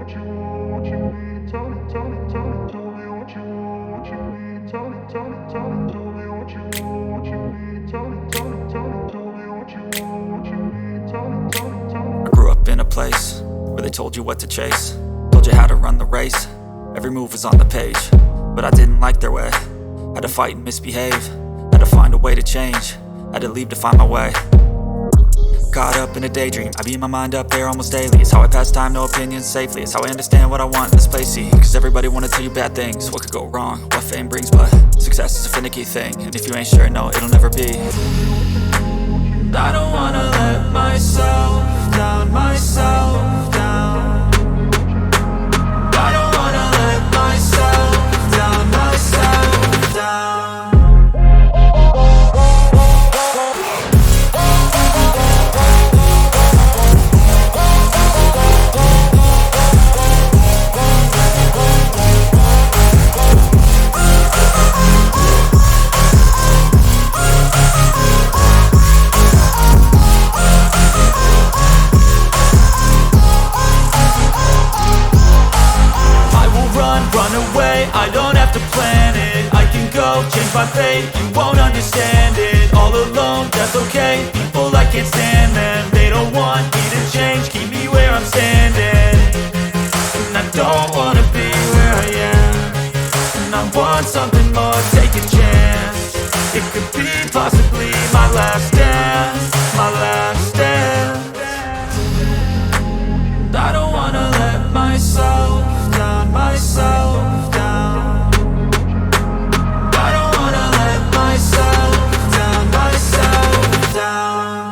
I grew up in a place where they told you what to chase, told you how to run the race. Every move was on the page, but I didn't like their way. Had to fight and misbehave, had to find a way to change, had to leave to find my way. Caught up in a daydream, I beat my mind up there almost daily. It's how I pass time, no opinions safely. It's how I understand what I want in this place, see. Cause everybody wanna tell you bad things, what could go wrong, what fame brings. But success is a finicky thing, and if you ain't sure, no, it'll never be. I don't wanna let myself down, myself down. I don't wanna let myself down, myself down. Run away, I don't have to plan it. I can go, change my fate, you won't understand it. All alone, that's okay, people I can't stand them. They don't want me to change, keep me where I'm standing. And I don't wanna be where I am, and I want something more, take a chance. It could be possibly my last dance, my last dance. I don't wanna let myself down, myself down. I don't wanna let myself down, myself down.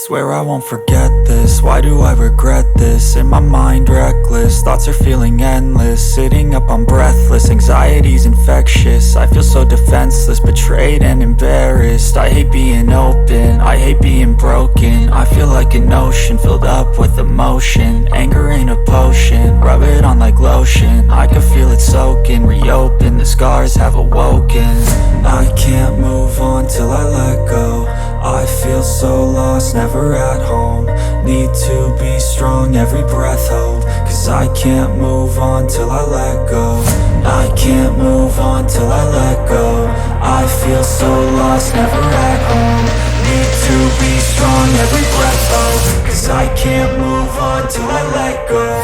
Swear I won't forget this, why do I regret this? In my mind reckless, thoughts are feeling endless. Sitting up, I'm breathless, anxiety's infectious. I feel so defenseless, betrayed and embarrassed. I hate being open, I hate being broken. I feel like an ocean filled up with emotion. Anger ain't a potion, rub it on like lotion. I can feel it soaking, reopen, the scars have awoken. I can't move on till I let go. I feel so lost, never at home. Need to be strong, every breath hope. Cause I can't move on till I let go. I can't move on till I let go. I feel so lost, never at home. Need to be strong, every breath hope. Cause I can't move on till I let go.